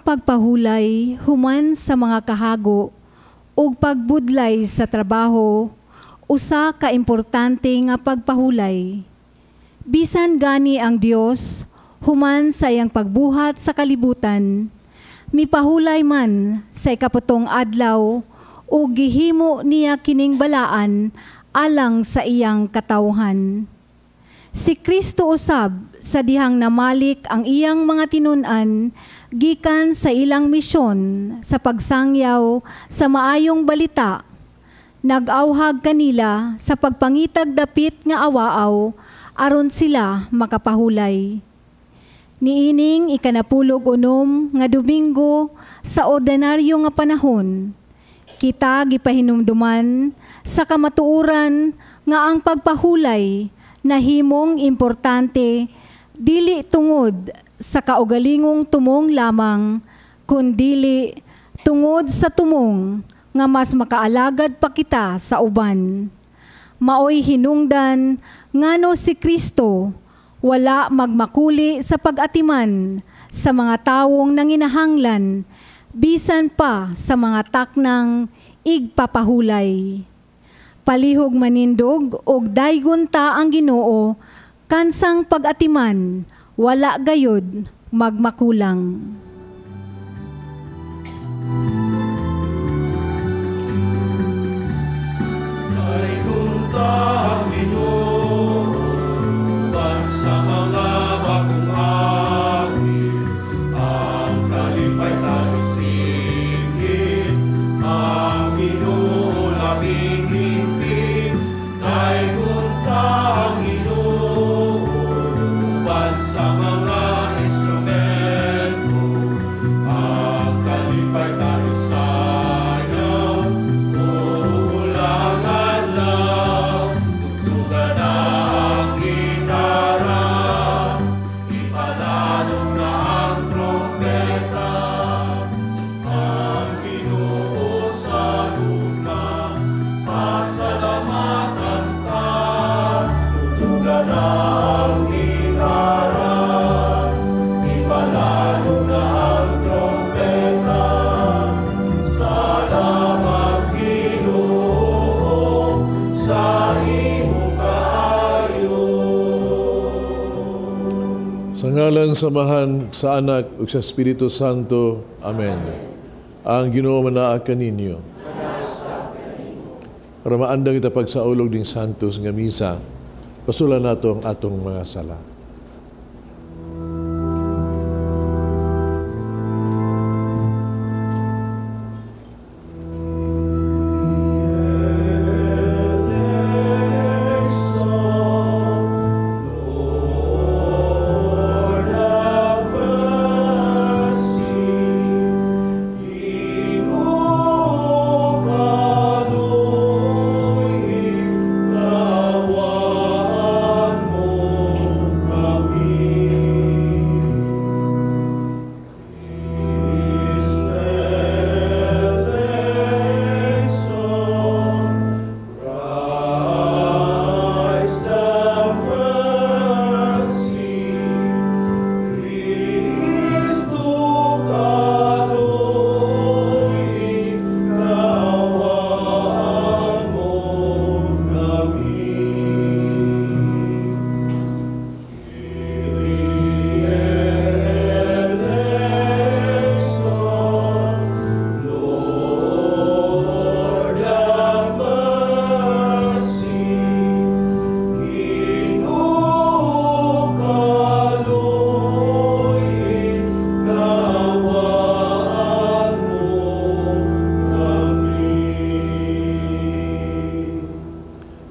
pagpahulay human sa mga kahago ug pagbudlay sa trabaho usa ka importante nga pagpahulay. Bisan gani ang Dios human sa iyang pagbuhat sa kalibutan, mipahulay man sa ikaputong adlaw ug gihimo niya kining balaan alang sa iyang katawhan. Si Kristo usab sa dihang namalik ang iyang mga tinun-an gikan sa ilang misyon sa pagsangyaw sa maayong balita, nag-awhag kanila sa pagpangitag dapit nga awaaw aron sila makapahulay. Niining ikanapulog-unom nga Domingo sa ordinaryo nga panahon, kita gipahinumduman sa kamatuoran nga ang pagpahulay nahimong importante dili tungod sa kaugalingong tumong lamang, kundili tungod sa tumong nga mas makaalagad pa kita sa uban. Maoy hinungdan ngano si Kristo wala magmakuli sa pag-atiman sa mga tawong nanginahanglan bisan pa sa mga taknang igpapahulay. Palihog manindog og daygon ta ang Ginoo kansang pag-atiman wala gayud magmakulang. Daygon ta ang Ginoo sa mga bagong awit, ang kalipay tayo singgit, ang Ginoo labing higpit. Daygon ta ang Ginoo sa mga instrumento, ang kalipay tayo sayaw, uulangan lang, tugtugan na ang gitara, ipalanog na ang trompeta, ang Ginoo sa luma, pasalamatan ka, tugtugan na ang gitara, ipalanog na ang trompeta. Salamat Ginoo sa imong kaayo. Sa ngalan samahan sa Anak ug sa Espiritu Santo. Amen. Ang Ginoo manaa kaninyo. Para maandang kita pagsaulog ding santos nga misa, pasulan nato ang atong mga sala.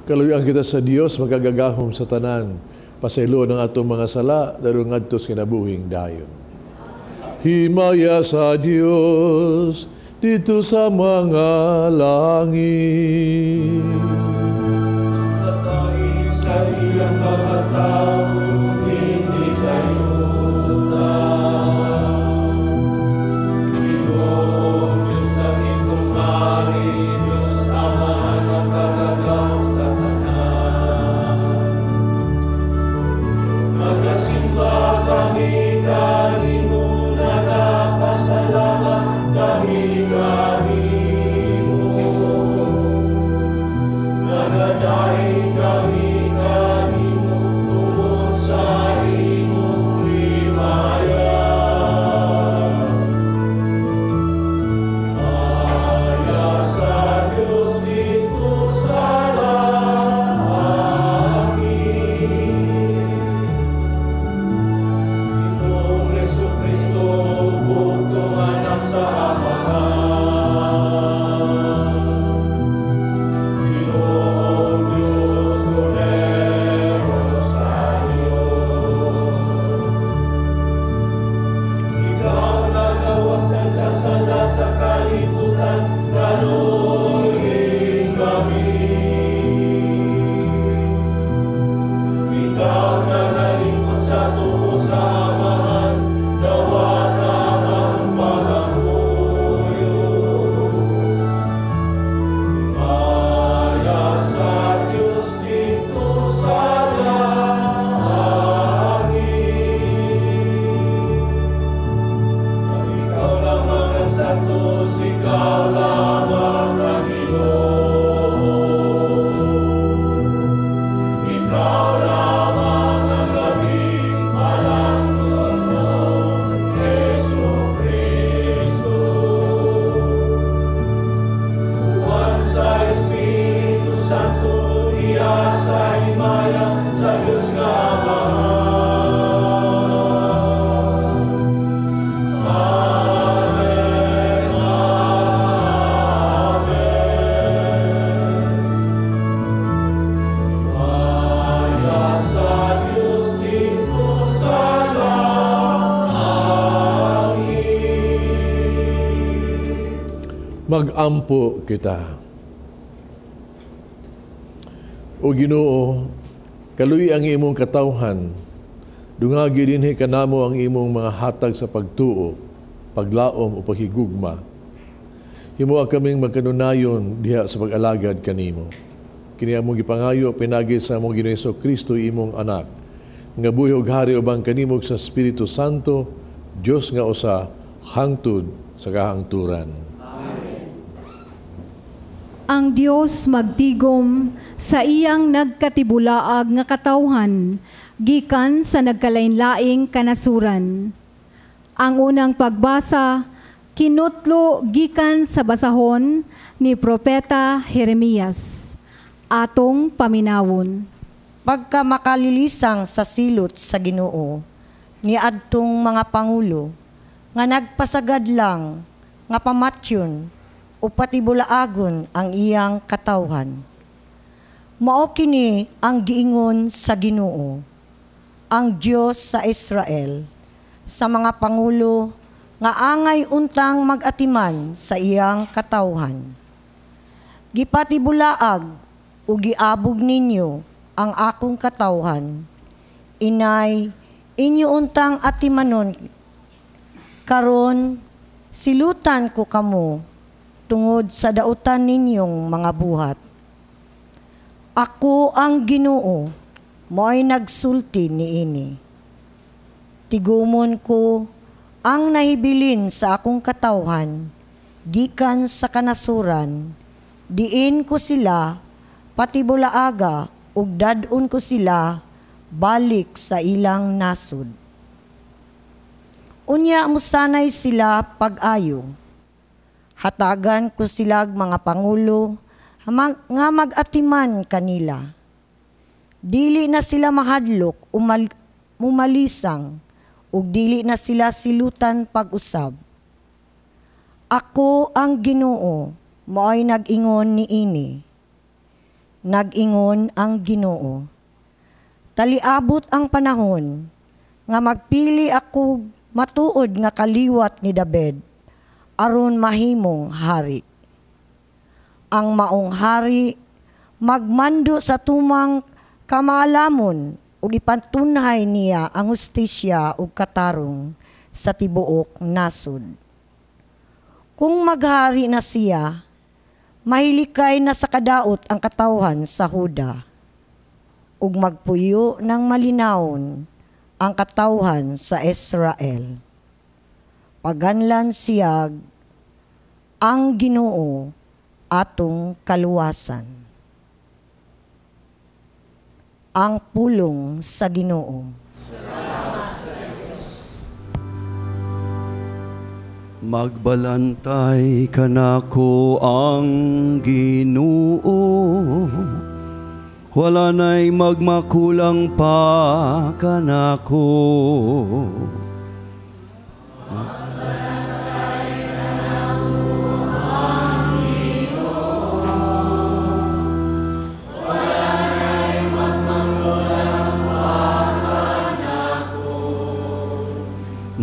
Kaluyang kita sa Dios magagagahom sa tanan, pasaylo ng atong mga sala, dalo ngadto sa kinabuhing dayon. Himaya sa Dios dito sa mga langit. Katain sa iyang mga tao, hindi sa iyuta. Ginoo, Diyos na itong mari, Diyos Ama na kagagaw sa tanan. Magasimba kami kanino na napasalamat. Magampo kita. O Ginoo, kaluy ang imong katawhan, dungagi dinhi kanamo ang imong mga hatag sa pagtuo, paglaom o paghigugma. Himuha kaming magkanunayon diha sa pag-alagad kanimo. Kini among gipangayo pinagi sa among Ginoong Jesu-Kristo imong anak, nga buhi ug hari ubang kanimo sa Espiritu Santo, Dios nga usa, hangtod sa kahangturan. Ang Dios magtigom sa iyang nagkatibulaag nga katawhan, gikan sa nagkalain-laing kanasuran. Ang unang pagbasa, kinutlo gikan sa basahon ni Propeta Jeremias. Atong paminawon. Pagka makalilisang sa silot sa Ginoo, ni adtong mga pangulo, nga nagpasagad lang, nga pamatyon, o patibulaagon ang iyang katawhan. Mao kini ang giingon sa Ginoo, ang Dios sa Israel, sa mga pangulo nga angay untang mag-atiman sa iyang katawhan. Gipatibulaag o giabog ninyo ang akong katawhan, inay inyo untang atimanon, karon silutan ko kamo tungod sa dautan ninyong mga buhat. Ako ang Ginoo, mo'y nagsulti niini. Tigumon ko ang nahibilin sa akong katawhan, gikan sa kanasuran, diin ko sila, patibulaaga, ug dadun ko sila, balik sa ilang nasud. Unya musanay sila pag-ayo. Hatagan ko silag mga pangulo nga mag-atiman kanila. Dili na sila mahadlok umalisang ug dili na sila silutan pag-usab. Ako ang Ginoo, mo'y nag-ingon niini. Nag-ingon ang Ginoo. Taliabot ang panahon nga magpili ako matuod nga kaliwat ni David aron mahimong hari. Ang maong hari magmando sa tumang kamaalamon ug ipatunhay niya ang hustisya ug katarong sa tibuok nasod. Kung maghari na siya, mahilikay na sa kadaot ang katawhan sa Huda ug magpuyo ng malinawon ang katawhan sa Israel. Paganlan siyag ang Ginoo atong kaluwasan. Ang pulong sa Ginoo. Magbalantay kanako ang Ginoo, wala na'y magmakulang pa kanako.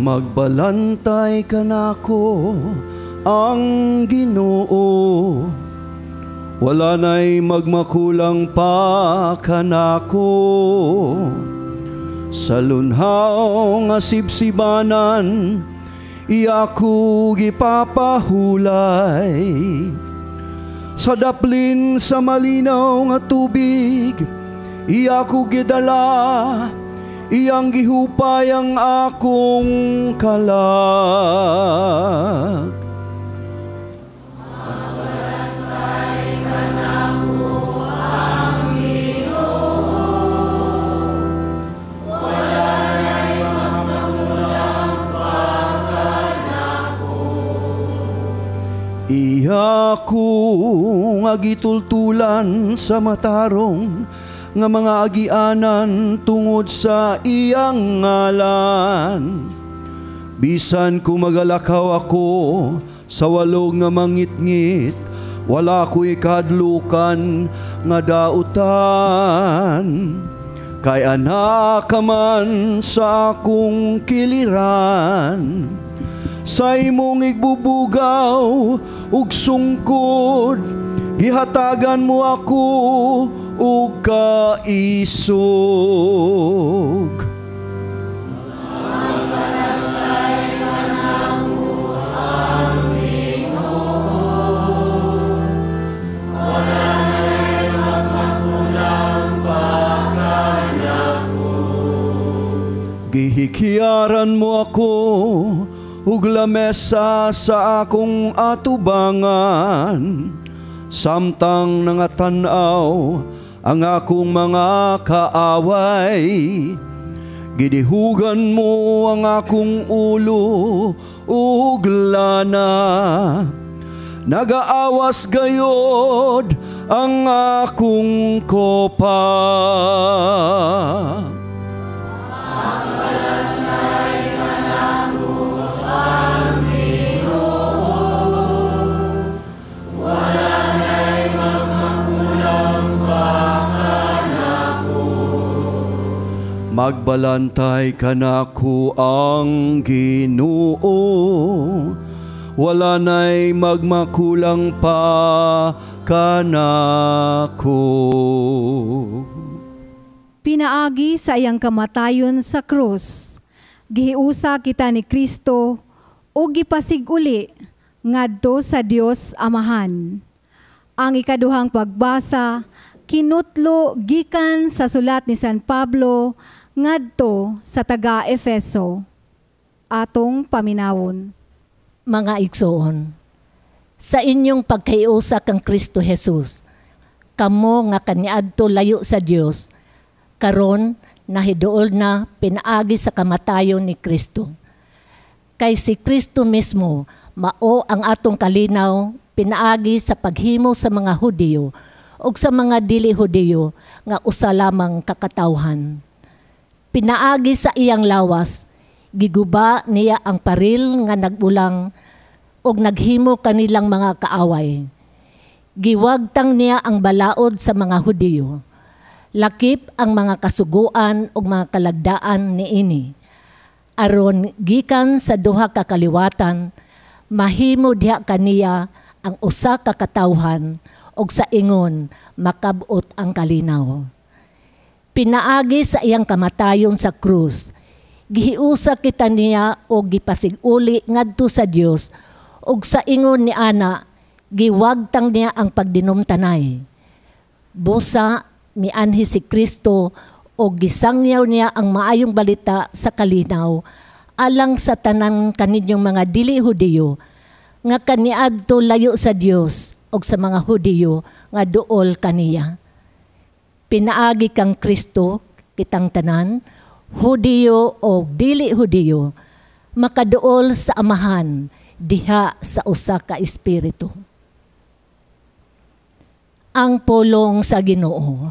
Magbalantay kanako ang Ginoo, wala na'y magmakulang pa kanako. Sa lunhaw nga sibsibanan, iyaku gipapahulay. Sa daplin sa malinaw nga tubig, iyaku gidala, iyang gihupay ang akong kalag. Magbalantay kanako ang Ginoo, wala na'y magmakulang pa kanako. Iyaku nga gitultulan sa matarong nga mga agianan tungod sa iyang ngalan. Bisan kung magalakaw ako sa walog nga mangitngit, wala ko'y kadlukan nga dautan. Kay anak ka man sa akong kiliran, sa imong igbubugaw ug sungkod, gihatagan mo ako ug kaisog. Gihikiyaran mo ako ug lamesa sa akong atubangan, samtang nangatanaw ang akong mga kaaway. Gidihugan mo ang akong ulo ug lana, nagaawas gayod ang akong kopa. Magbalantay ka nako ang Ginoo, wala na'y magmakulang pa kanako. Pinaagi sa iyang kamatayon sa krus, gihiusa kita ni Kristo o gipasiguli ngadto sa Dios Amahan. Ang ikaduhang pagbasa kinutlo gikan sa sulat ni San Pablo ngadto sa taga-Efeso. Atong paminawon. Mga igsoon, sa inyong pagkaiusa kang Kristo Jesus, kamo nga kaniadto layo sa Dios, karon nahiduol na pinaagi sa kamatayon ni Kristo. Kay si Kristo mismo mao ang atong kalinaw pinaagi sa paghimo sa mga Hudiyo ug sa mga dili Hudiyo nga usa lamang kakatawhan. Pinaagi sa iyang lawas, giguba niya ang paril nga nagbulang ug naghimo kanilang mga kaaway. Giwagtang niya ang balaod sa mga Hudiyo. Lakip ang mga kasuguan ug mga kalagdaan niini. Aron gikan sa duha ka kaliwatan, mahimo diha kaniya ang usa ka katawhan ug sa ingon makabot ang kalinaw. Pinaagi sa iyang kamatayon sa krus, gihiusa kita niya o gipasiguli ngadto sa Dios ug sa ingon ni ana giwagtang niya ang pagdinumtanay. Busa mianhi si Kristo o gisangyaw niya ang maayong balita sa kalinaw alang sa tanan kaninyong mga dili Hudiyo nga kaniadto layo sa Dios ug sa mga Hudiyo nga duol kaniya. Pinaagi kang Kristo kitang tanan, Hudiyo o dili Hudiyo, makaduol sa Amahan diha sa usa ka espiritu. Ang pulong sa Ginoo.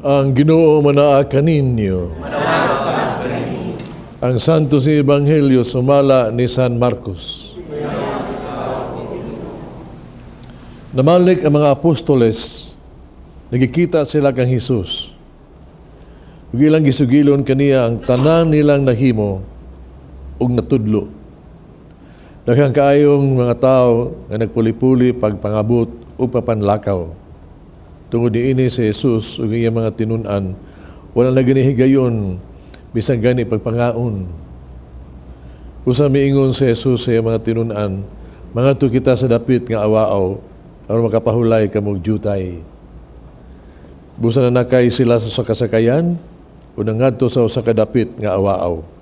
Ang Ginoo manaa kaninyo. Ang Santo si Ebanghelyo sumala ni San Marcos. Namalik ang mga apostoles, nagkikita sila kang Jesus. Ug ilang gisugilon kaniya ang tanan nilang nahimo ug natudlo. Daghang kaayong mga tao nga nagpuli-puli pagpangabot o papanlakaw. Tungod niini si Jesus ug iyang mga tinun-an, wala na ginihigayon bisan gani pagpangaon. Usa miingon si Jesus sa iyang mga tinun-an, mangadto kita sa dapit nga awaaw aron makapahulay kamog jutay. Busa na nakay sila sa kasakayan o nangadto sa usa ka dapit nga awaaw.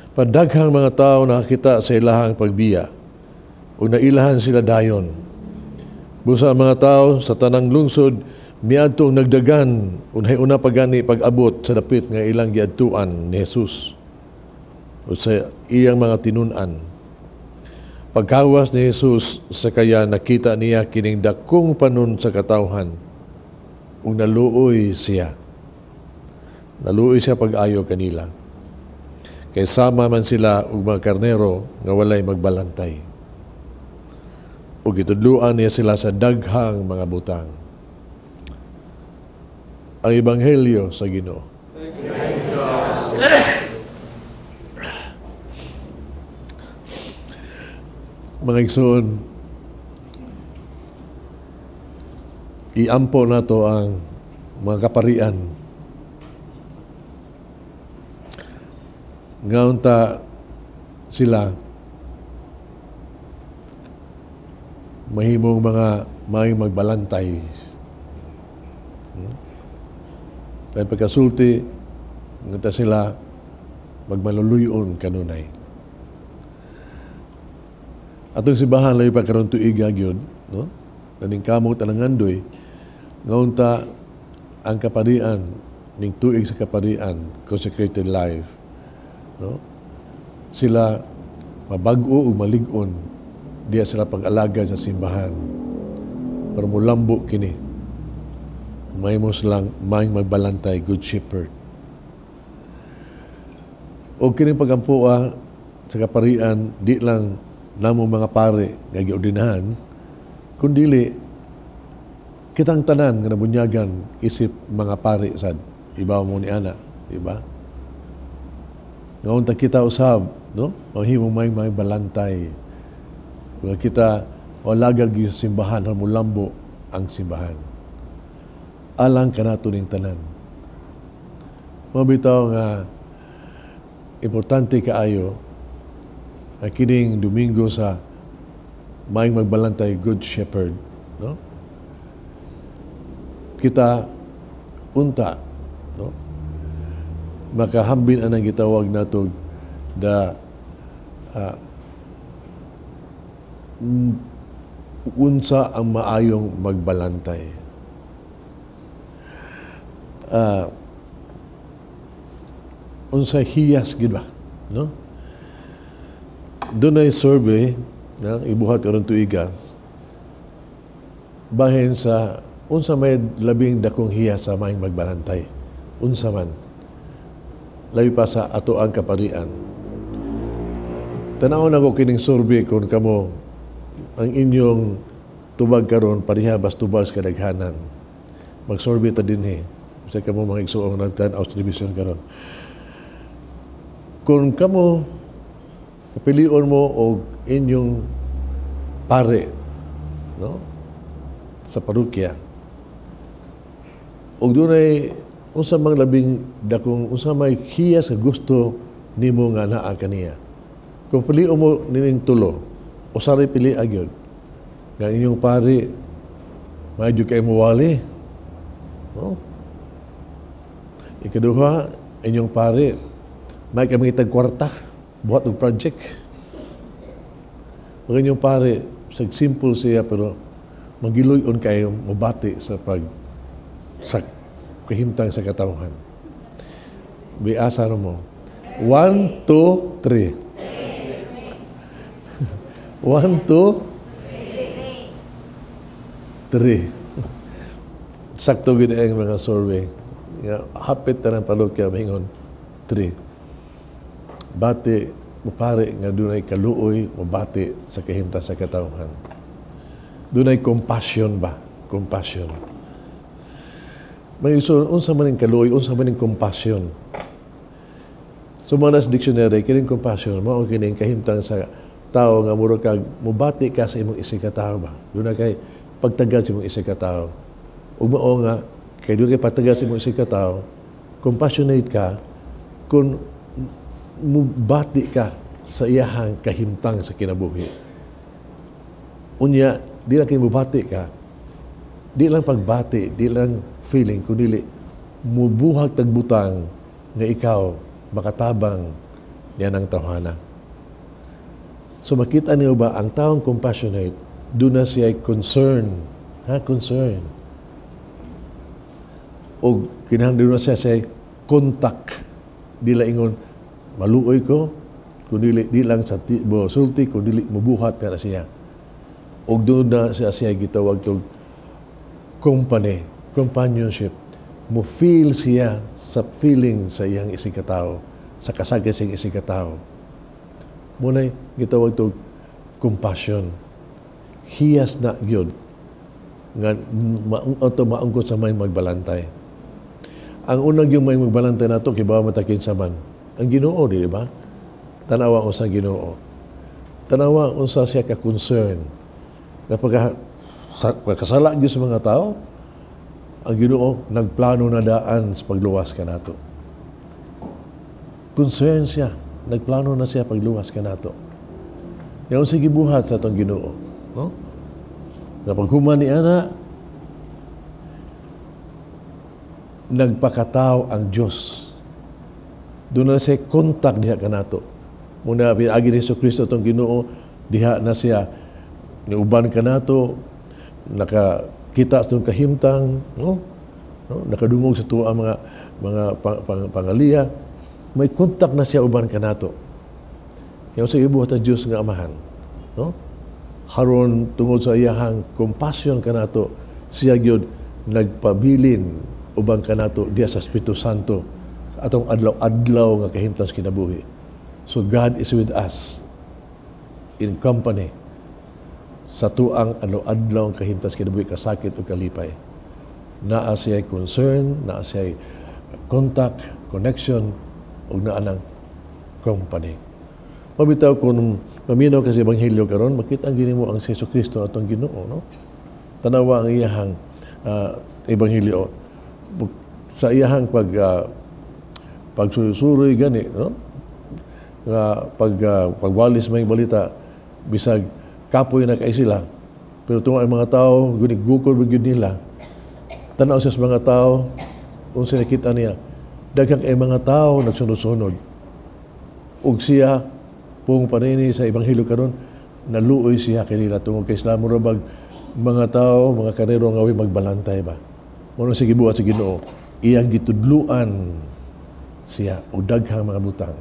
Padaghang mga tao nakakita sa ilahang pagbiya o nailahan sila dayon. Busa ang mga tao sa tanang lungsod miadtong nagdagan unhay-una pagani pag-abot sa dapit nga ilang giadtuan ni Jesus o sa iyang mga tinun-an. Pagkawas ni Jesus sa kaya nakita niya kining dakong panon sa katawhan ug naluoy siya. Naluoy siya pag-ayo kanila. Kay sama man sila og mga karnero nga walay magbalantay. Ug gitudloan niya sila sa daghang mga butang. Ang Ebanghelyo sa Ginoo. Mga igsoon, iampo nato ang mga kaparian ngaunta sila mahimong mga may magbalantay. Dahil pagkasulti, ngaunta sila magmaluluyon kanunay. Atong sibahan layo pa karon tuig gyud, no? Naning kamot ang andoy ngaunta ang kaparian ning tuig sa kaparian, consecrated life. No? Sila mabag-o o malig-on diya sila pag-alaga sa simbahan para mulambo kini may mo silang may magbalantay, good shepherd. O kini pagampuan sa kaparian di lang namo mga pare nga giordinahan kundi kitang tanan nga nabunyagan isip mga pare sad ibaw mo ni ana, di ba? Ngayon kita usab, no? Mahimong may balantay. Kung kita walagag yung simbahan, mulambo ang simbahan. Alang ka nato ning tanan. Mabitaw nga importante kaayo ang kining Domingo sa may magbalantay, good shepherd, no? Kita unta, no? Makahambin anang gitawag nato da unsa ang maayong magbalantay. Unsa hiyas gid ba, no? Doon ay survey na ibuhat karon tuigas bahin sa unsa may labing dakong hiyas sa maayong magbalantay. Unsa man labi pa sa ato ang kaparian. Tanawon ako kining survey kung kamo ang inyong tubag karon parihabas tubas kadaghanan. Mag-survey ta dinhi. Sa kamo mga igsuong nagtan-aw sa television karon. Kung kamo papilion mo og inyong pare, no? Sa parokya. Og dunay unsa mang labing dakong unsa may hiyas sa gusto nimo nga naa kaniya. Kung pilion mo nining tulo, usari pili agyod nga inyong pari medyo kay muwali. No? Ikaduha, inyong pari may kami itag kwarta buhat og project. Ang inyong pari simple siya pero magiluyon kayo mabati sa kahimtang sa katawhan. Biasa mo. 1, 2, 3. 1, 2, 3. Sakto gid ang mga survey. Hapit na ng parokya mingon 3. Bati mo pare nga dunay kaluoy mabati sa kahimtang sa katawhan. Dunay compassion ba? Compassion. May unsa man ning kaluoy, unsa man ning compassion. So mga nas dictionary kining compassion mao kining kahimtang sa tao nga mura kag mubati ka sa imong isig ka tao ba? Doon na kay pagtagad sa imong isig ka tao. Ug mao nga kay doon kay pagtagad sa imong isig ka tao, compassionate ka kung mubati ka sa iyahang kahimtang sa kinabuhi. Unya, di lang kay mubati ka, di lang pagbati, di lang feeling, kundi mubuhag tagbutang nga ikaw makatabang niya ng tawhana. So makita niyo ba, ang taong compassionate, doon na siya concern. Concern. O kinahanglan doon na siya contact. Di lang ingon, maluoy ko, kundi di lang sa sulti, kundi mubuhat ka na siya. O doon na siya gitawag tog companionship. Mo feel siya sa feeling sa iyang isig katao, sa kasagay sa iyang isig katao. Muna'y gitawag tog compassion. Hiyas na gyud nga maungkot sa may magbalantay. Ang unang yung may magbalantay nato kay bawa matakin sa man. Ang Ginoo, di ba? Tanawa unsa Ginoo. Tanawa unsa siya ka concern. Kapag kasala gyud sa mga tao, ang Ginoo nagplano na daan sa pagluwas kanato. Concern siya, nagplano na siya pagluwas kanato. Yaon sa gibuhat sa atong Ginoo, no? Kapag human ni ana, nagpakatao ang Diyos. Doon na siya kontak diha kanato. Muna pinagi ni Jesucristo atong Ginoo, diha na siya niuban kanato, nakakita sa kahimtang, no? Nakadungog sa tuwa mga pangaliya, may kontak na siya uban kanato. Yaw sa ibuhat ang Diyos nga amahan, no? Haron tungod sa iyahang compassion kanato, siya gyud nagpabilin ubang kanato diya sa Espiritu Santo atong adlaw-adlaw nga kahimtang sa kinabuhi. So God is with us in company sa tuang adlaw-adlaw ang kahimtang sa kinabuhi, kasakit o kalipay. Naa siya concern, naa siya contact, connection, o naa ng company. Mabitaw kung maminaw kasi Ebanghelyo karon, makita ang ginimo ang Jesucristo atong Ginoo, no? Tanawa ang iyahang Ebanghelyo sa iyahang pagsuroy gani, no? Nga pagwalis may balita bisag kapoy na kay sila, pero tungo ang mga tao gunigukol gyud nila. Tanaw sa mga tao unsa nakita niya, daghang ay mga tao nagsunod-sunod ug siya pung panini sa Ebanghelyo karon naluoy siya kanila tungod kay Islam rabag mga tao, mga karero nga magbalantay ba. Mao sa gibuhat sa Ginoo, iyang gitudluan siya og daghang mga butang.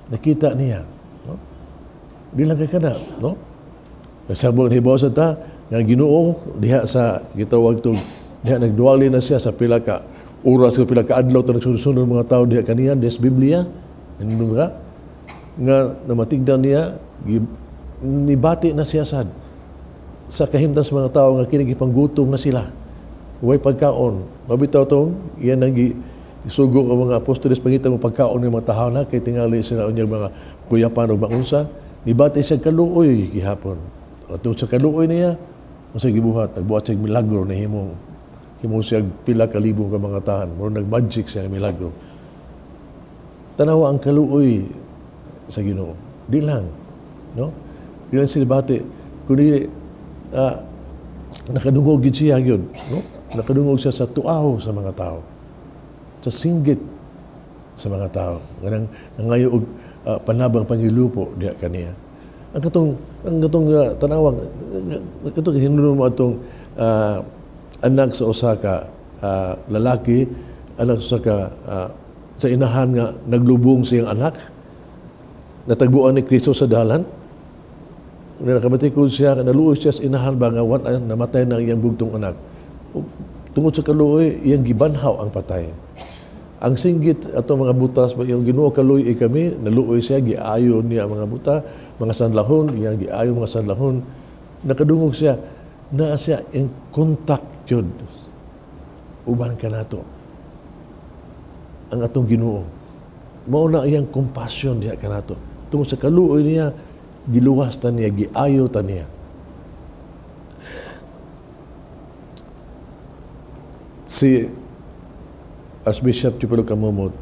Nakita niya, no? Di lang kay kana, no? Nagsabot hibaw sa ta nga Ginoo diha sa gitawag tog diha nagduwali na siya sa pila ka oras o pila ka adlaw ta nagsunod mga tao diha kaniya des Biblia. Ano ba? Nga namatigdan niya, nibati na siya sad sa kahimtang sa mga tao nga kinigipanggutom na sila. Huwag pagkaon. Mabitaw tong, yan ang isugo ang mga apostoles pangitang pagkaon ng mga tao na kay tingali sila unyang mga kuyapan o maunsa. Nibati siya kaluoy gihapon. At sa kaluoy niya, sa gibuhat, nagbuhat siya milagro na himong siya pila kalibong ka mga tahan. Muro nag-magic siya milagro. Tanawa ang kaluoy sa Ginoo. Di lang, no? Di lang sila bati. Kundi nakadungog yun siya yun, no? Nakadungog siya sa tuaw sa mga tao. Sa singgit sa mga tao. Nangayo og panabang pangilupo diya kaniya. Ang katong tanawang, katong hinunod mo atong anak sa usa ka lalaki, anak sa ka sa inahan nga naglubong siyang anak, natagbuan ni Kristo sa dalan, nakabatikod siya, naluoy siya sa inahan ba nga namatay na iyang bugtong anak. Tungod sa kaluoy, iyang gibanhaw ang patay. Ang singgit ato mga butas, yung Ginoo kaluoy kami, naluoy siya, giayon niya mga buta, mga sanlahon, iyang giayon mga sanlahon, nakadungog siya, na siya in contact yun. Uban ka nato. Ang atong Ginoo. Mao na iyang compassion diha kanato. Tungod sa kaluoy niya, giluwas ta niya, giayo ta niya. Si Archbishop Chipolo Kamumot,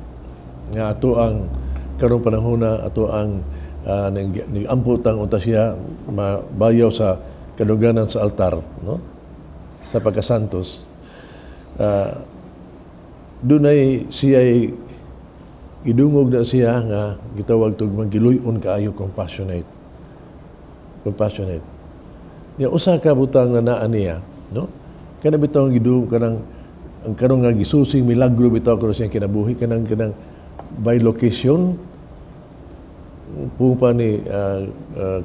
nga ato ang karong panahon na ato ang nag-amputang unta siya mabayaw sa kaduganan sa altar, no? Sa pagkasantos. Dunay siya idungog na siya nga gitawag tug magiluyon kaayo compassionate. Ya usa ka butang na naa niya, no? Kana bitaw gidung kanang ang karong nga gisusing milagro bitaw karon siya kinabuhi kanang by location pupa ni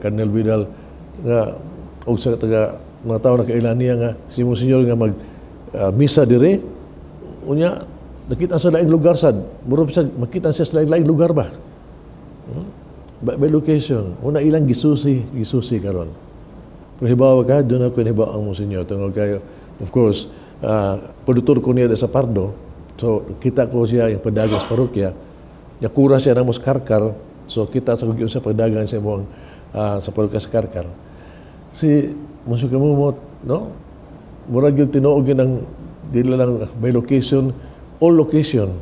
Colonel Vidal nga og sa taga mga tao na kailan niya nga si Monsignor nga mag misa dire unya nakita sa laing lugar sad muro sa makita siya sa laing lugar ba by location una ilang gisusi karon pero hibawa ka doon ako hibawa ang Monsignor tungod kayo of course produtor ko niya sa Pardo, so kita ko siya yung padagang sa parokya, yakura siya ng Karkar, so kita sa kugyon sa padagang sa mga sa parokya sa Karkar. Si Monsignor Kamumot, no? Murag yung tinuog yun ng dila lang by location, all location.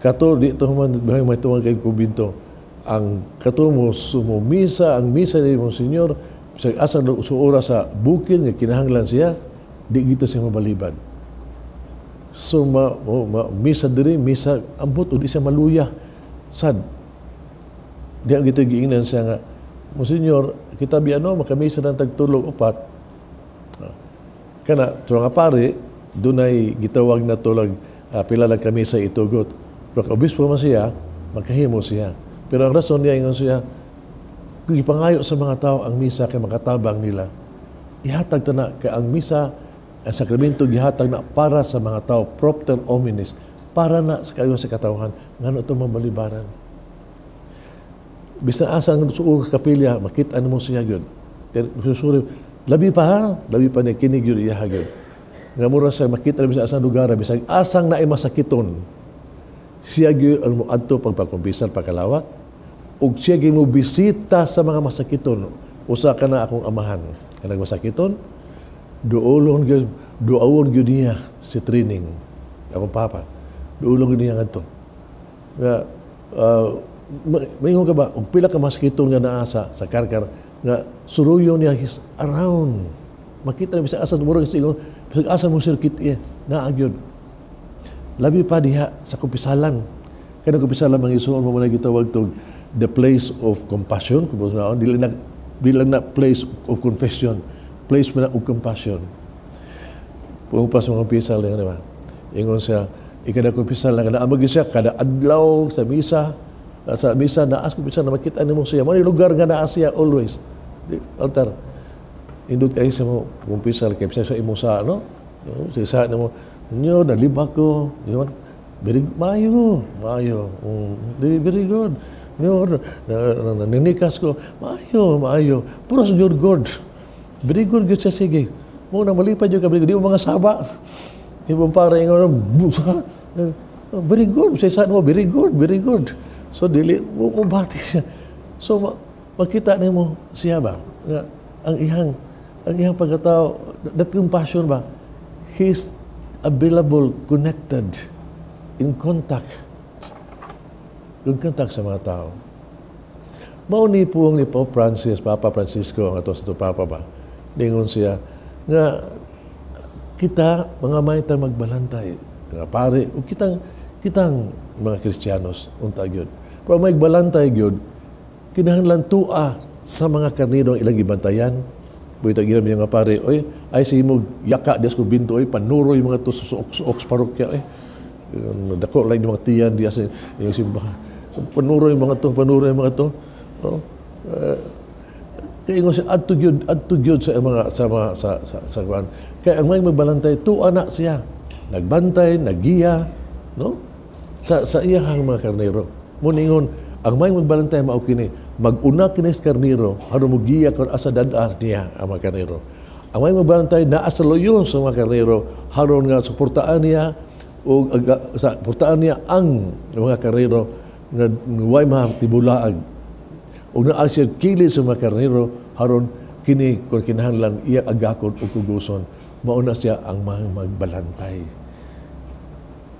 Kato, di ito may tuwang kay Kubinto. Ang kato mo sumumisa, ang misa ni Monsignor, sa asang suora sa bukid, nga kinahanglan siya, di gito siya mabalibad. So, misa diri, misa, ambot, o di siya maluya. Sad. Di ang gito giingnan siya nga, Monsignor, kita biyano, makamisa ng tagtulog upat. Kana, ito nga pare, dunay gitawag na tulag, pila lang kami sa itugot. Pero obispo man siya, magkahimo siya. Pero ang rason niya, ingon siya, kung ipangayo sa mga tao ang misa kay makatabang nila, ihatag ta na kay ang misa, ang sakramento gihatag na para sa mga tao, propter hominis, para na sa kayo sa katawhan, ngano ito mabalibaran. Bisa asang suog kapilya, makita mo siya yun. Susuri, labi pa ni kinig yun iya yun. Nga mura sa makita na sa asang lugar, bisag asang na masakiton, siya yun ang muadto pagpakumpisal pagkalawat, ug siya yun mo bisita sa mga masakiton, usa ka na akong amahan. Kanang masakiton, duolon yun niya si training. Akong papa. Duolon yun niya nga ito. Nga, mayroon ka ba, kung pila ka masakiton nga naasa sa Karkar, nga suruyo niya is around. Makita na bisa asa, murag siya, bisa asa mo sirkit naagyod. Labi pa diha sa kumpisalan. Kaya kumpisalan, mga isuon mo muna gitawag to the place of compassion. Dili lang na place of confession. Place mo na of compassion. Pumpas mga kumpisal yan naman. Ingon siya, ikada kumpisal na naamag siya, kada adlaw sa misa, naas kumpisal na makita ni mo siya. Mga lugar nga naas siya always. Altar. Indot kayo sa mo kumpisal, kaya sa imo sa, no? Sa isa na mo, nyo, nalibak ko. Very maayo. Very good. Nyo, naninikas ko. Maayo. Puros good. Very good siya, sige. Muna malipad yung kabili. Di mo mga saba. Di mo para yung very good. Sa isa mo, very good. So, dili mo bati siya. So, makita na mo siya ba? Ang ihang pagkatao, that compassion ba? He's available, connected, in contact sa mga tao. Mauni po ni Pope Francis, Papa Francisco, ang ato sa Papa ba? Ningon siya, nga kita, mga mayta magbalantay, nga pare, o kitang mga Kristiyanos, untag yun. Pero may balantay yun, kinahanglan tua sa mga karnero ang ilang ibantayan. Buwita ginam niya nga pare, oy, ay si mo yaka, dias ko binto, oy, panuro yung mga to suok parokya, oy. Dako lang yung mga tiyan, dias yung simbahan. Panuro yung mga to. Oh. Kaya nga siya, adto gyud sa kuan. Kaya ang may magbalantay, tua na siya. Nagbantay, naggiya, no? Sa iyahang mga karnero. Muningon, ang may magbalantay mao kini, mag-una kini sa karnero, haron mo giya kon asa dadar niya ang mga karnero. Ang may magbalantay na asa loyo sa mga karnero, haron nga suportaan niya o suportaan niya ang mga karnero nga way matibulaag. ug naa siya kili sa mga karnero haron kini kung kinahanglan iya agakon ug kuguson, mauna siya ang magbalantay.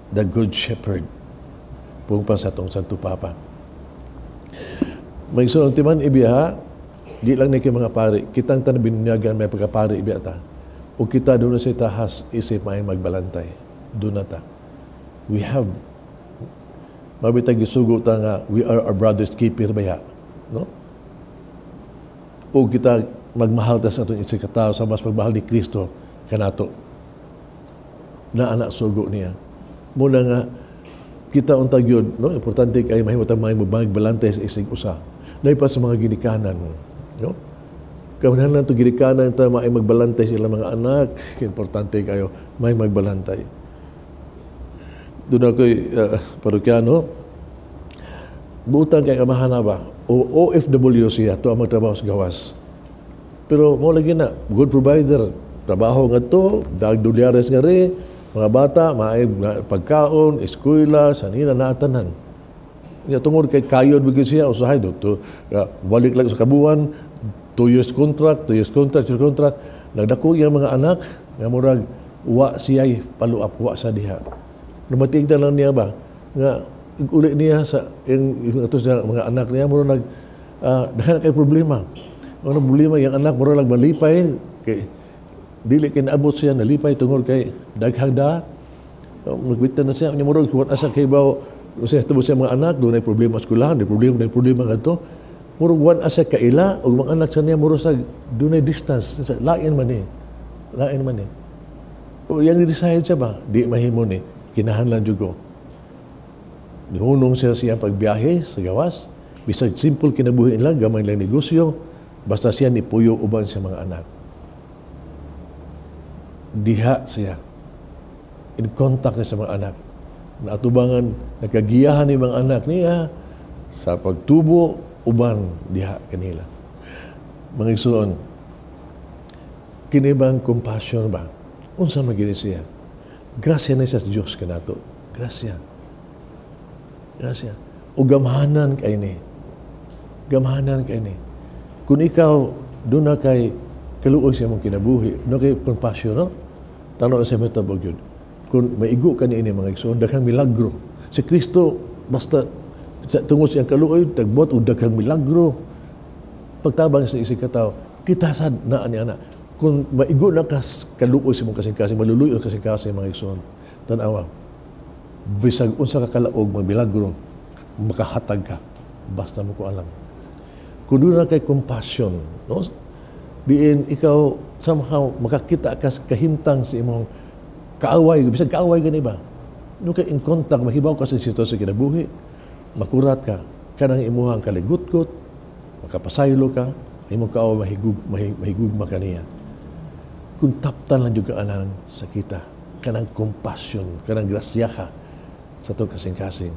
The Good Shepherd. Pungpa sa tong Santo Papa. May sunod timan ibiya, di lang ni mga pari, kitang tanan binunyagan may pagkapari ibiya ta. O kita doon sa tahas isip may magbalantay. Doon na ta. We have mabitag isugo ta nga we are our brother's keeper baya. No? O kita magmahal ta sa atong isip katao sa mas pagmahal ni Kristo kanato. Na anak sugo niya. Muna nga kita untag yun, no? Importante kay mahimutang magbalantay sa isig usa. Dahil pa sa mga ginikanan. No? Kamanahan ito ginikanan ito, may magbalantay sila mga anak. Importante kayo, may magbalantay. Doon ako'y parokyano, buutang kay kamahana ba? O OFW siya, ito ang magtrabaho sa gawas. Pero mo lagi na, good provider, trabaho nga ito, $2 nga rin, mga bata, may pagkaon, eskwela, sanina, naatanan. Tungod kay kayod bigyan siya, usahay do, balik lang sa kabuhan, 2 years contract, nagdako yung mga anak, nga murag, wa siya'y paluap, wa sa diha. Namatig na lang niya ba, nga, uli niya sa, mga anak niya, murag, dahan kay problema. Ano problema, yung anak, murag malipay, kay, dili kay naabot siya, nalipay tungod kay daghang da. Magbitan na siya, murag, kuwan asa kay baw, kasi tabo siya mga anak, doon ay problema sa skulahan, may problema nga ito. Murag wan asa kaila, o mga anak sa niya, murag sa doon ay distance, lain man eh. O yang i-decide siya ba? Di mahimo ni, kinahanlan jugo. Nihunong siya pagbiyahe sa gawas, bisag simple kinabuhin lang, gamay lang negosyo, basta siya ni puyo uban sa mga anak. Diha siya. In contact niya sa mga anak. Naatubangan, nakagiyahan ni mga anak niya sa pagtubo, uban diha kanila. Mga igsoon, kinibang compassion ba? Unsa magini siya? Grasya na siya sa Diyos kanato. Grasya. O gamhanan kay ni. Kung ikaw, doon na kay kaluoy siya mong kinabuhi, doon kay compassion, no? Tanaw sa metabog yun. Kung maigo ka ni ini mga igsoon, daghang milagro. Si Kristo, basta tungod siyang kaluoy, tagbot o daghang milagro. Pagtabang sa isig katao, kita sad na ani ana. Kung maigo na kas kaluoy sa mong kasing-kasing, maluluyo kasing-kasing mga igsoon, tanawa, bisag unsa ka kalaog, mga milagro, makahatag ka. Basta mo ko alam. Kung doon na kay compassion, no? Diin ikaw somehow makakita ka kahimtang sa imong kaaway, bisag kaaway gani ba? No kay in contact mahibaw ka sa sitwasyon sa kinabuhi, makurat ka, kanang imuhang kaligutkot, makapasaylo ka, imong kaaway mahigugma kaniya. Kung taptan lang jud ka anan sa kita, kanang compassion, kanang grasya ka sa to kasing-kasing.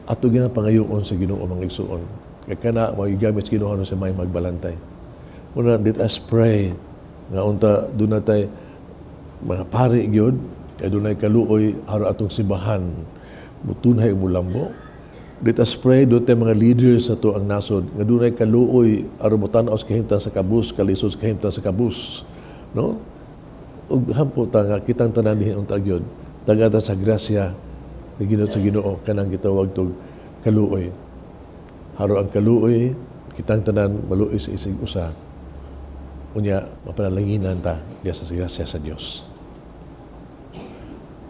Ato ginang pangayoon sa Ginoo mga igsoon. Kay kana magigamit sa Ginoo sa may magbalantay. Una, let us pray nga unta doon natay mga pari gyud kay doon ay kaluoy haro atong simbahan mutunhay mulambo. Let us pray doon tay mga leaders sa to ang nasod nga doon ay kaluoy aron motan-aw sa kahimtang sa kabus, kalisod sa kahimtang sa kabus, no? Ug hampo ta nga kitang tanan diha unta gyud tagata sa grasya ni Ginoo sa Ginoo kanang gitawag tog kaluoy. Haro ang kaluoy kitang tanan maluoy sa isig usa. Unya, mapanalanginan ta diya sa grasya sa Dios.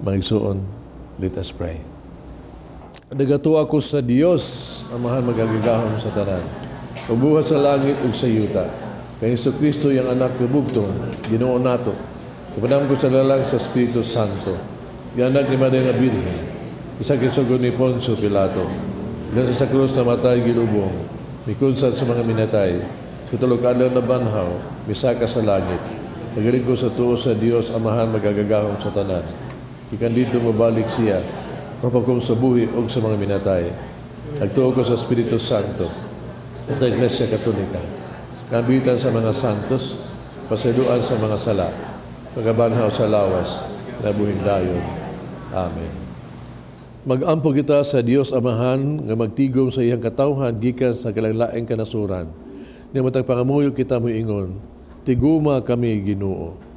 Mga igsoon, let us pray. Nagato ako sa Dios, ang mahal magagagahom sa tanan. Ubuhat sa langit ug sa yuta. Kay Hesus Kristo yung anak ko bugtong, Ginoo nato. Kapadam ko sa lalang sa Espiritu Santo. Yung anak ni Maria nga Birhen. Isa kisugod ni Poncio Pilato. Gansa sa krus na matay gilubong. Mikunsat sa mga minatay. Katulog adlaw na banhaw, misaka sa langit. Nagaling ko sa tuo sa Dios, amahan magagagahom sa tanan. Ikan dito mabalik siya, mapakom sa buhi o sa mga minatay. Nagtuo ko sa Espiritu Santo, at Iglesia Katolika. Kabitan sa mga santos, pasaluan sa mga sala, pagabanhaw sa lawas, na buhing dayon. Amen. Magampo kita sa Dios Amahan nga magtigom sa iyang katawhan gikan sa kalanglaing kanasuran. Nga matag pangamuyo kita mo ingon, tiguma kami Ginoo.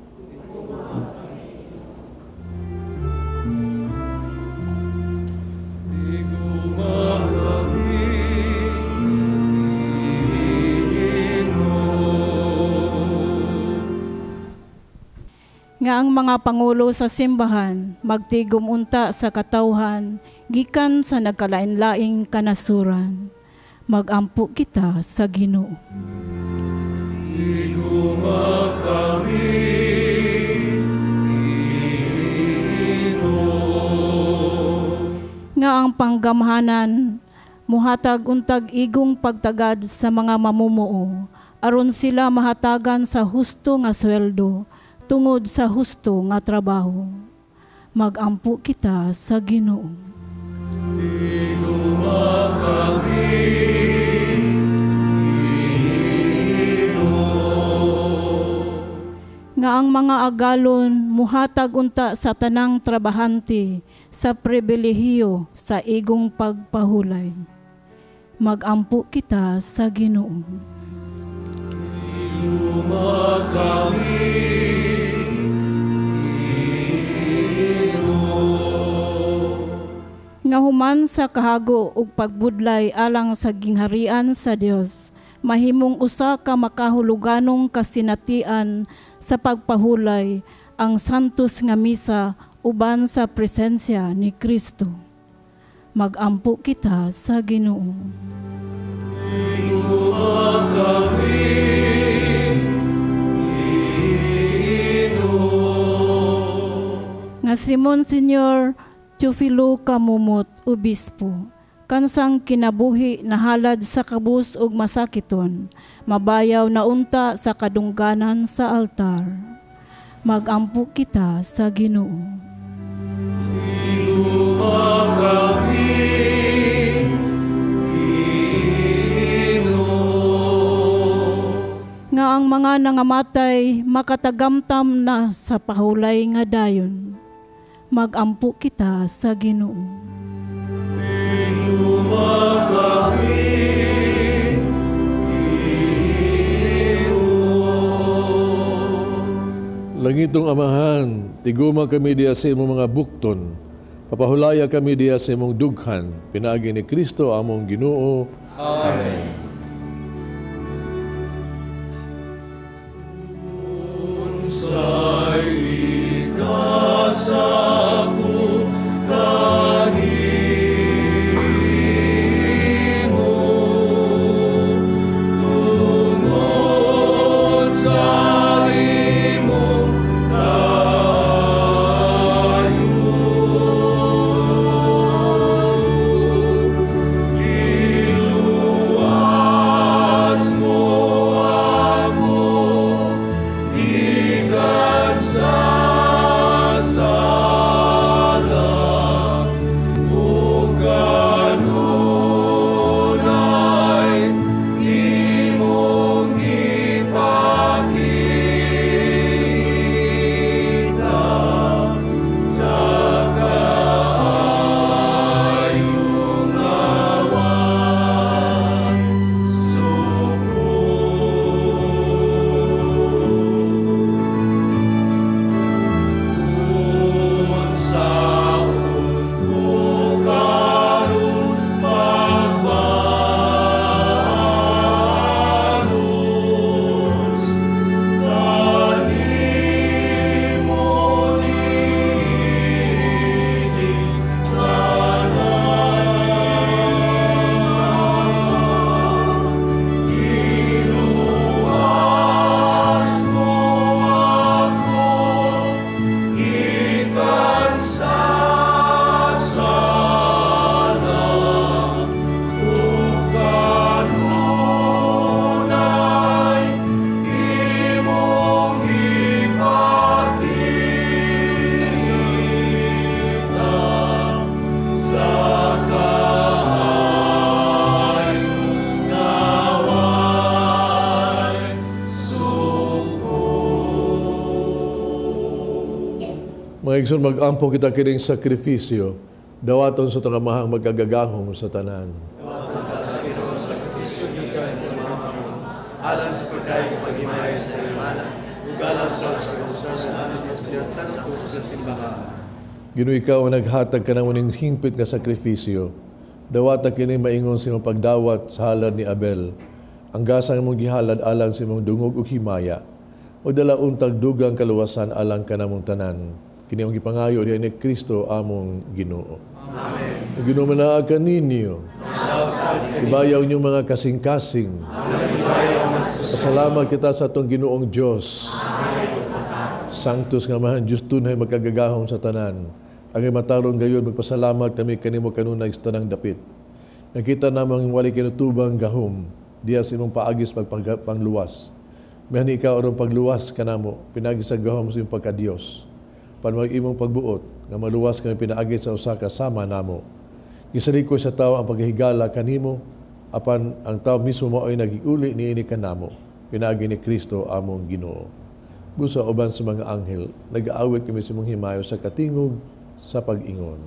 Nga ang mga pangulo sa simbahan magtigom unta sa katawhan gikan sa nagkalain-laing kanasuran. Magampo kita sa Ginoo. Tiguma kami, Ginoo. Nga ang panggamhanan muhatag untag igong pagtagad sa mga mamumuo aron sila mahatagan sa husto nga sweldo tungod sa husto nga trabaho. Magampo kita sa Ginoo. Tiguma kami, Ginoo. Nga ang mga agalon muhatag unta sa tanang trabahante sa pribilehiyo sa igong pagpahulay. Magampo kita sa Ginoo. Tiguma kami, nga human sa kahago ug pagbudlay alang sa gingharian sa Dios, mahimong usa ka makahuluganong kasinatian sa pagpahulay ang santos nga misa uban sa presensya ni Kristo. Magampo kita sa Ginoo. Tiguma kami, Ginoo. Nga si Monsignor Teofilo Kamumot, Obispo, kansang kinabuhi nahalad sa kabus ug masakiton, mabayaw na unta sa kadungganan sa altar. Magampo kita sa Ginoo. Tiguma kami, Ginoo. Nga ang mga nangamatay makatagamtam na sa pahulay nga dayon. Magampo kita sa Ginoo. Tiguma kami, Ginoo. Langitong Amahan, tiguma kami diya sa imong mga bukton. Papahulaya kami diya sa imong dughan. Pinaagi ni Kristo among Ginoo. Amen. Unsay ikasaku kanimo, tungod sa imong kaayuhan. Iluwas mo ako gikan sa sala, ug kanunay imong ipakita sa kaayong awan suko. Unsaon ko karon magbalos, kanimo iniktanan. Iluwas mo ako gikan sa sala, ug kanunay imong ipakita sa kaayong awan suko. Mga igsoon, magampo kita kining sakripisyo Dawaton sa itong amahang magkagagahong sa tanan. Alang sa pagkain ng pag-imay sa imana, ugalang sa namin sa simbahan. Gino ikaw ang naghatag ka ng uning hingpit nga sakripisyo. Dawata kini maingon sa imong pagdawat sa halad ni Abel. Ang gasang mong gihalad alang sa imong dungog ug himaya. O dala untag dugang kaluwasan alang ka namong tanan. Kini ang gipangayo ni Kristo among Ginoo. Amen. Ginoo manaag ka ninyo. Ibayaw niyo mga kasing-kasing. Pasalamat kita sa atong Ginoong Diyos. Sanctus nga mahan Diyos tunay magkagagahom sa tanan. Ang matarong gayon magpasalamat kami kanimo kanunay sa tanang dapit. Nakita namang wali kinutubang gahom diya sa imong paagis pangluwas. Mahan ikaw aron pagluwas kanamo pinagi sa gahom sa imong pagka-Dios. Panmag imong pagbuot nga maluwas kami pinaagi sa usa ka sama namo. Gisalikoy sa tao ang paghigala kanimo apan ang tao mismo mao ay nagiuli niini kanamo pinaagi ni Kristo among Ginoo. Busa uban sa mga anghel nag-aawit kami sa imong himayo sa katingog sa pag-ingon.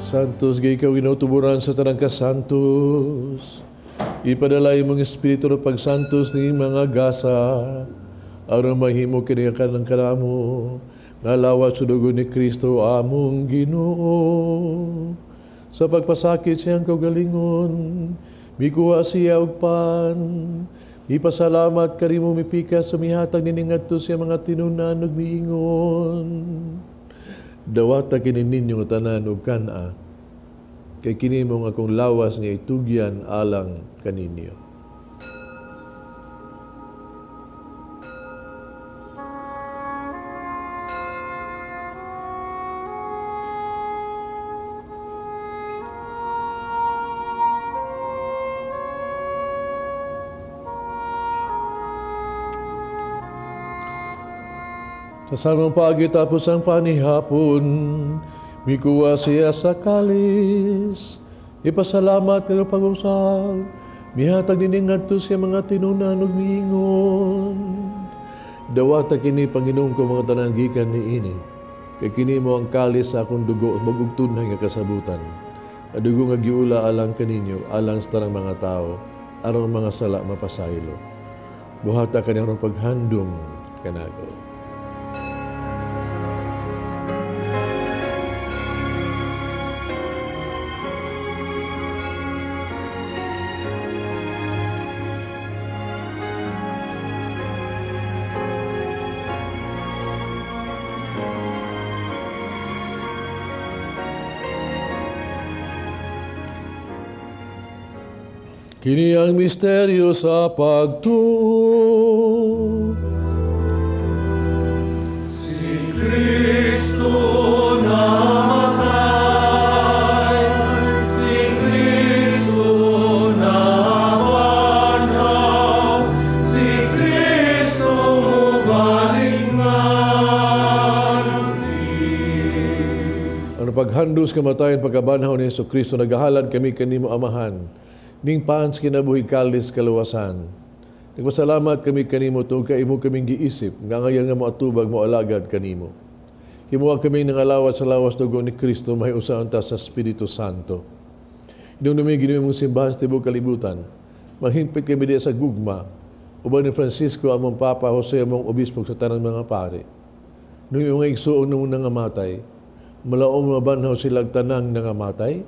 Santos, gay ikaw inutuburan sa tanang kasantos. Ipadala imong Espiritu ng pagsantos ni mga gasa. Aron mahimo kiniyakan ng kanamo. Nalawat sa dugo ni Kristo among Ginoo. Sa pagpasakit siyang kaugalingon, mikuha siya og pan. Ipasalamat karimo mipikas sa mihatag niningadto siya mga tinunan ug miingon. Dawata kini ninyo tanan ug kana kay kini mo akong lawas nga itugyan alang kaninyo. Sa samang pagi tapos ang panihapon, mikuha siya sa kalis. Ipasalamat kayo pag-usal. Mihatag niningadto siya mga tinunan ug miingon. Dawata kini Panginoon ko mga tanan gikan niini. Kay kini mo ang kalis sa akong dugo ug magugtunhay nga kasabutan. Ang dugo nga giula alang kaninyo, alang sa tanang mga tao, aron mga sala mapasaylo. Buhata kaniyang paghandom kanago. Kini ang misteryo sa pagtuo. Si Kristo namatay, si Kristo nawanaw, si Kristo mubalingan. Ang paghandos kamatayan pagkabanhaw ni Jesu Kristo nagahalad kami kanimo amahan. ning paan sa kinabuhi kalis kaluwasan. Nagpasalamat kami kanimo tungod kay imo kaming giisip, nga ngayon nga mo atubag mo alagad kanimo. Himuha kami ng alawat sa lawas dugo ni Kristo, may usaon ta sa Espiritu Santo. Inong namin ginoy mong simbahan sa tibok kalibutan, mahimpit kami diya sa gugma, uban ni Francisco among Papa, Jose among Obispo sa tanang mga pare. Nung yung mga igsuong nung nangamatay, malaong mabanhaw silang tanang nangamatay,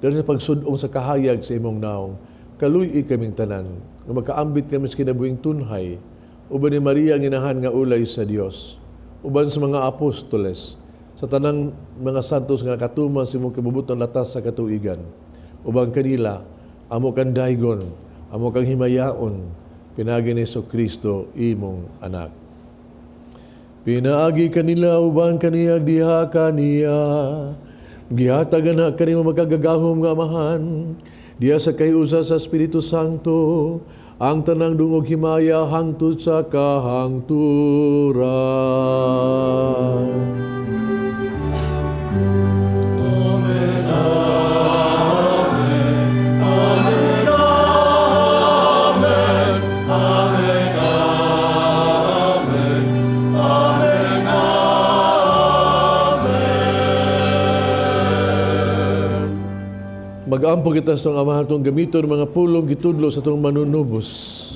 dahil sa pagsudong sa kahayag sa imong naong, kaluy kaming tanan, nga makaambit kami sa kinabuhing tunhay, uban ni Maria ang inahan nga ulay sa Dios, uban sa mga apostoles, sa tanang mga santos nga katuman sa imong kabubuton latas sa katuigan, uban kanila, amo kang daygon, amo kang himayaon, pinagi ni Kristo imong anak. Pinaagi kanila uban kaniyag diha kaniya, gihatagan na kanimo magkagagahom nga amahan, diya sa kayusa sa Espiritu Santo, ang tanang dungog himaya hangtod sa kahangturan. Mag-ampo kita sa itong amahan itong gamiton mga pulong gitudlo sa itong manunubos.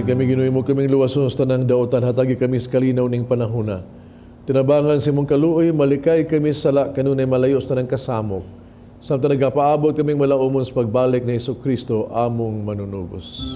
Kami ginuy mo kaming luwason sa tanang daotan, hatagi kami sa kalinaw ning panahona. Tinabangan si mong kaluoy, malikay kami sala kanunay malayo sa tanang kasamok. Samtang nagapaabot kaming malaumon sa pagbalik na Kristo among manunubos.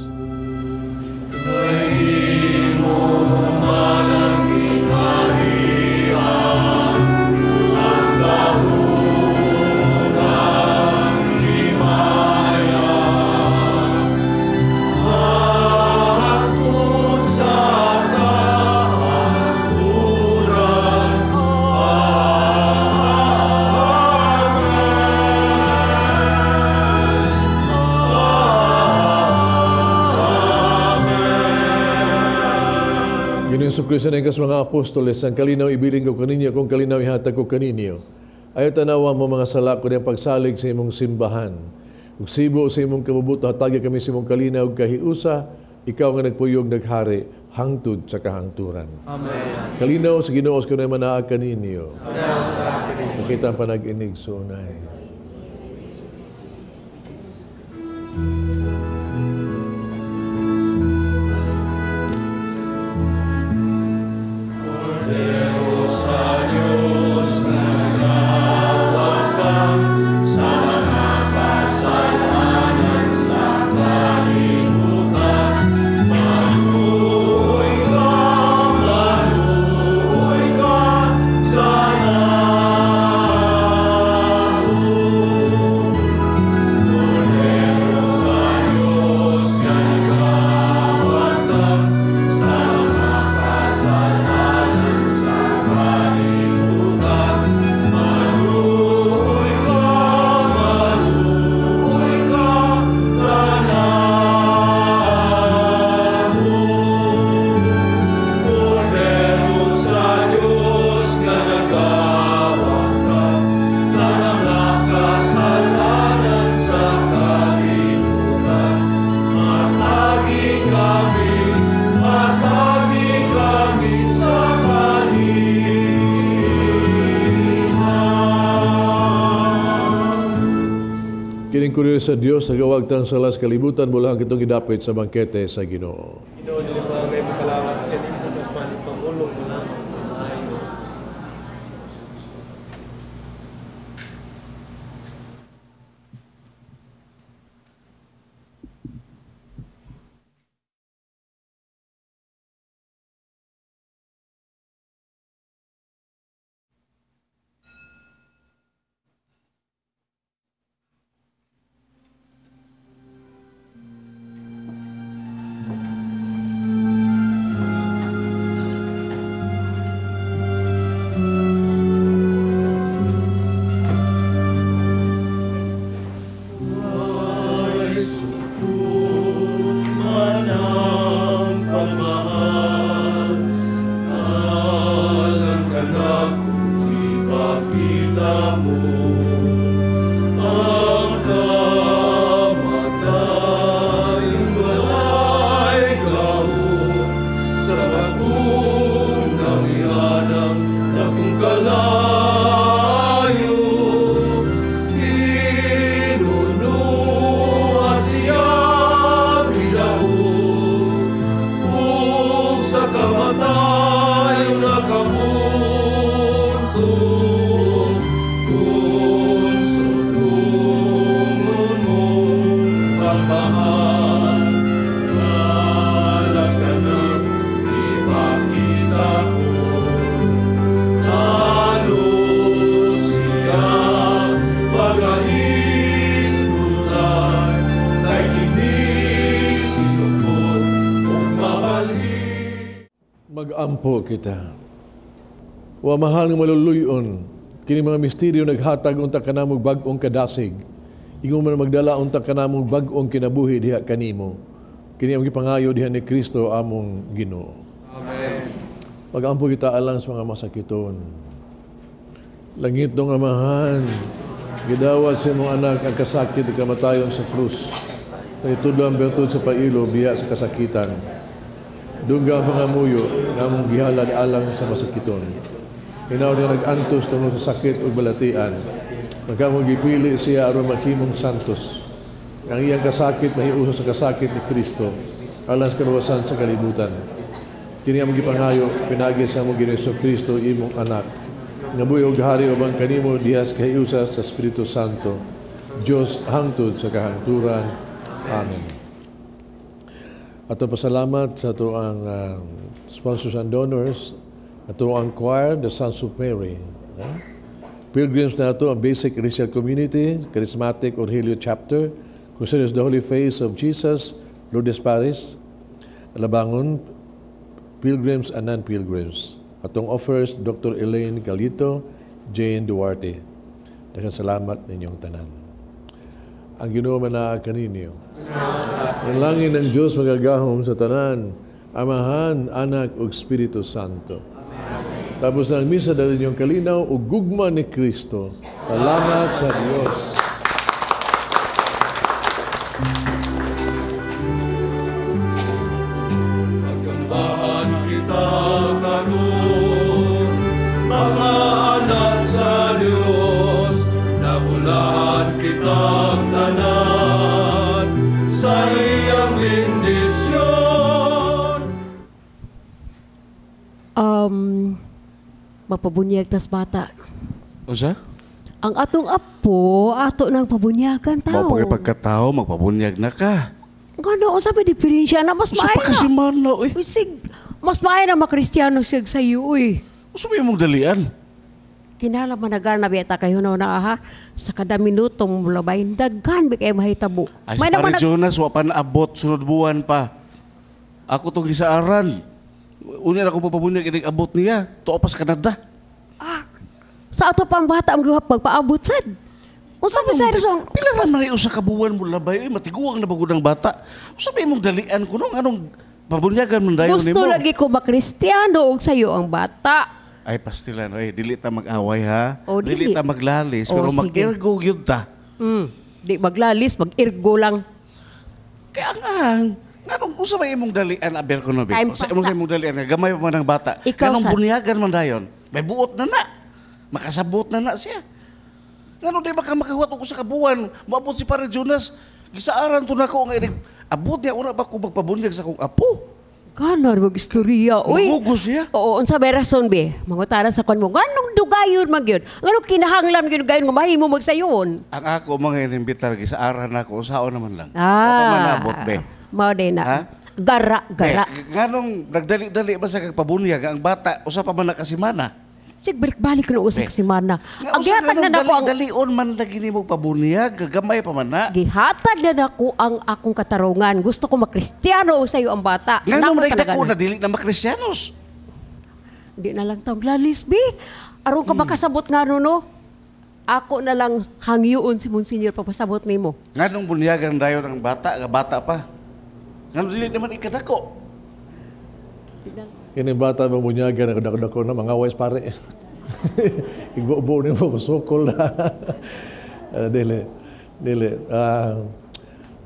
Kristo ng mga apostoles, ang kalinaw ibiling ko kaninyo, kung kalinaw ihatag ko kaninyo. Ayaw tanawa mo mga sala ko ng pagsalig sa imong simbahan. Ug sibo sa imong kabubuto, hatagi kami sa imong kalinaw kahiusa, ikaw nga nagpuyog naghari, hangtod sa kahangturan. Amen. Kalinaw sa Ginoo ko na manaag kaninyo. Nakita ang panag-inig sunay. Sa ko rin sa Dios sa gawag tang salas kalibutan mula ang kitong gidapit sa bangkete sa Ginoo. Ginoo dili ba may makalawat kanimo man pangulong mo lang maayo. Mag-ampo kita. Wa mahal nga maluluyon, kini mga misteryo naghatag unta kanamog bag-ong kadasig. Ingon man magdala unta kanamog bag-ong kinabuhi diha kanimo. Kini ang gipangayo diha ni Kristo among Ginoo. Amen. Mag-ampo kita alang sa mga masakiton. Langit ng Amahan, gidawat sa imong anak ang kasakit at kamatayon sa krus. Kay tudlo ang bertud sa pailo biya sa kasakitan. Dungga ang mga muyo nga mong gihalad alang sa masakiton. Hinaw niya nag-antos tungkol sa sakit o balatian. Magkamong gipili siya aron mahimong santos. Ang iyang kasakit mahiuso sa kasakit ni Kristo alang sa kaluwasan sa kalibutan. Kini ang gipangayo pinagi sa mong Ginoong Kristo imong anak. Nga buhi og hari ubang kanimo dihas kahiusa sa Espiritu Santo. Dios hangtod sa kahangturan. Amen. Ato pasalamat sa ato ang sponsors and donors, ato ang choir, the Sons of Mary. Pilgrims na ato ang Basic Christian Community, Charismatic Orhelio Chapter, Crusaders the Holy Face of Jesus, Lourdes Paris, Alabangon, Pilgrims and Non-Pilgrims. Atong offers, Dr. Elaine Galito, Jane Duarte. Daghang salamat ninyong tanan. Ang Ginoo manaa kaninyo. Ang langin ng Diyos magagahom sa tanan, Amahan, Anak ug Espiritu Santo. Tapos na ang misa dahil inyong kalinaw ug gugma ni Kristo. Salamat sa Diyos. Pagambahan kita karon, mga anak sa Diyos, nabulahan kitang tanan sa iyang bendisyon. Mapabunyag tas bata. Usa? Ang atong apo, ato nang pabunyagan tao. Mao pagkatao, magpabunyag na ka. Ngano, sabi diferensya na mas Usa maay pa kasi na. man na, uy. Usig, mas maay na makristyano sig sa iyo, uy. Usa ba yung mong dalian? Kinala managana beta kayo na aha sa kada minutong mulabay daghan bi kay mahitabo. Ay, si Pare Jonas, wapan abot, sunod buwan pa. Ako itong gisaaran. Una na akong papabunyag, inag-abot niya. Tuwa pa sa Canada. Sa ato pang bata ang luhap magpaabot sad. Unsa ba sa resong? Pila naman ay usa ka buwan mo labay, matiguang na bagod ang bata. Usa ba imong dalian ko nung anong pabunyagan man dayon nimo? Gusto lagi ko ba kristyano og sayo ang bata. Ay pastilan, dili ta mag-away ha. O, dili. ta maglalis, O, pero sige. mag-ergo gyud ta. Di maglalis, mag-irgo lang. Kaya nganong usa ba imong dalian aber ko no Time Sa pass na. imong dalian gamay pa man ang bata. Ikaw, Kanong Sad. bunyagan man dayon? May buot na na. Makasabot na na siya. Ngano di ba ka makahuwat ko sa kabuan? Maabot si Pare Jonas. Gisaaran to nako nga abot niya una ba ko magpabunyag sa akong apo? Kanar mag istorya. Uy. Mahugos siya. Oo, unsa may rason be? Mangutana sa kon mo. Nganong dugayon man gyud? Nganong kinahanglan gyud gayon nga mahimo magsayon? Ang ako mga inimbitar gisaaran nako usaon naman lang. Ah. Wa pa manabot be. Mao din Ha? na. Gara. Nganong nagdali-dali ba sa kagpabunyag ang bata usa pa man nakasimana? Sig balik ko usak si mana. Nga Ang usa gihatag na nako ang dali-dalion man lagi nimo pabunyag, gagamay pa man na. gihatag na nako ang akong katarungan. Gusto ko makristyano sa iyo ang bata. Nganong Namo talaga nagdako na. na dili na makrisyanos. Di na lang tawag lalis, be. Aron ka makasabot nga no? Ako na lang hangyoon si Monsignor papasabot nimo. Nganong bunyagan dayon ang bata, nga bata pa. Nganong dili naman ikadako. Kini bata mamunyagan, ako na mga wais pare. Igbo-bo ni mo, sukol na. Dili.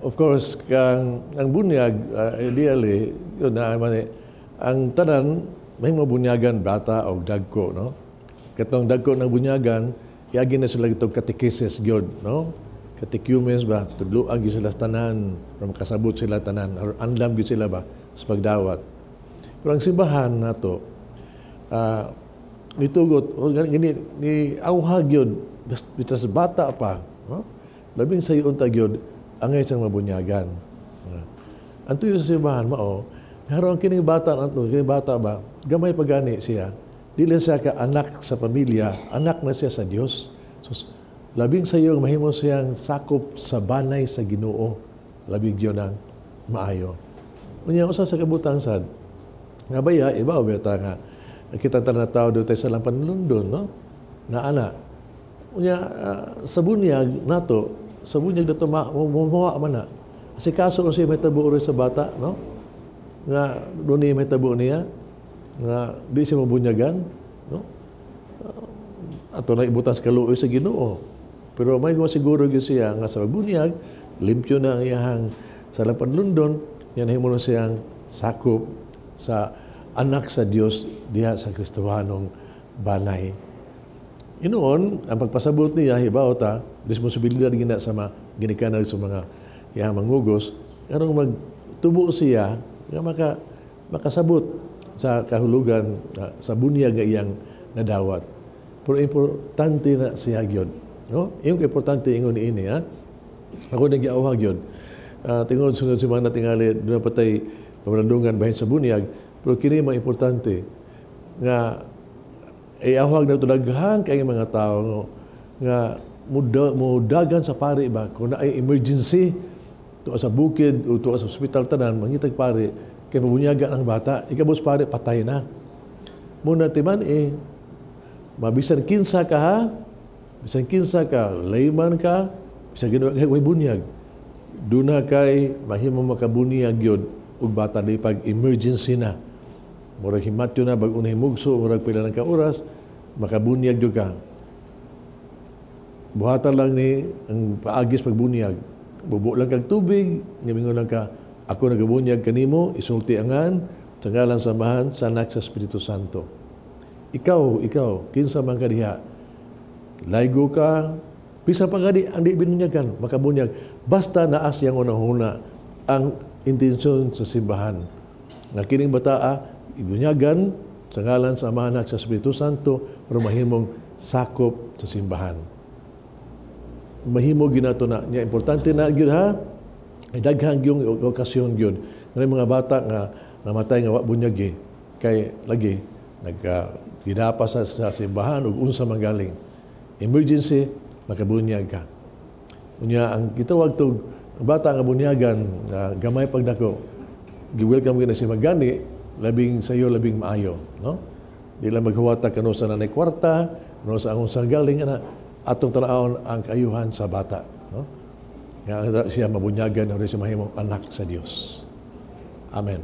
Of course, ang bunyag, ideally, yun na, ang tanan, may mabunyagan bata o dagko, no? Katong dagko ng bunyagan, iagi na sila itong katekesis gyud, no? Catechumens ba, tudloan gyud sila tanan, makasabot sila tanan, or andam gyud sila ba, sa pagdawat. Pero ang simbahan nato, nitugot, ni awhag yun, bitas bata pa, no? Labing sa iyon tagyod, angay siyang mabunyagan. Anto yung sa simbahan, mao, naroon kining bata nato, kining bata ba, gamay pagani siya, dili siya ka anak sa pamilya, anak na siya sa Dios. So, labing sa iyo, mahimo siyang sakop sa banay sa Ginoo, labing yun ang maayo. Unya, usa sa kabutang sad, nga baya, iba o beta nga, nakita na tao doon tayo sa Lampan London, no? Na ana. Unya, sa bunyag nato, sa bunyag nato, mawa man na. Kasi kaso kung siya may tabo rin sa bata, no? Nga, doon niya may tabo niya, nga, di siya mabunyagan, no? Ato na ibutas kaluoy sa Ginoo. Pero may siguro yun siya, nga sa bunyag, limpyo na ang iyahang sa Lampan London, yan himo na siyang sakop sa anak sa Dios diha sa Kristohanong banay. Inoon, ang pagpasabot niya, hibaw ta, responsibilidad gina sa mga ginikanan sa mga mangugos, karong magtubo siya, nga makasabot sa kahulugan, sa bunyag nga iyang nadawat. Pero importante na siya gyud. No? Yung importante ingon ini, ha? Ako nag-iawag yun. Tingod sunod si mga natingali, doon na patay pamalandungan bahin sa bunyag, pero kini mga importante nga iawag na ito daghang kay mga tao no, nga mudagan sa pari ba kung na ay emergency to sa bukid o to sa hospital tanan mangitag pari kay mabunyagan ang bata ikabos pari patay na muna timan mabisan kinsa ka ha bisan kinsa ka layman ka bisan ginawa kay bunyag duna kay mahimo makabunyag gyud ug bata di pag emergency na murag himatyo na bag unay mugso murag pila ng kauras makabunyag jud ka buhatan lang ni ang paagis pagbunyag bubo lang kag tubig ngamingon lang ka ako nagabunyag kanimo isulti angan sa ngalan samahan sa anak sa Espiritu Santo ikaw kinsa man ka diha laygo ka bisa pa gadi ang di binunyagan makabunyag basta naas yang una-una ang intensyon sa simbahan. Nga kining bataa, ibunyagan sa ngalan sa Ama Anak sa Espiritu Santo para mahimong sakop sa simbahan. Mahimo ginato na. Nya importante na gyud ha. Ay daghang yung okasyon gyud. Nga mga bata nga namatay nga wa bunyag kay lagi nagkidapa sa simbahan ug unsa man galing. Emergency makabunyag ka. Unya ang gitawag tog bata nga bunyagan, gamay pagdako, gi-welcome na si magani, labing sayo, labing maayo. No? Di lang maghuwata kano sa nanay kwarta, no sa akong sanggaling, atong tanaon ang kayuhan sa bata. No? Nga siya mabunyagan, o siya mahimong anak sa Dios. Amen.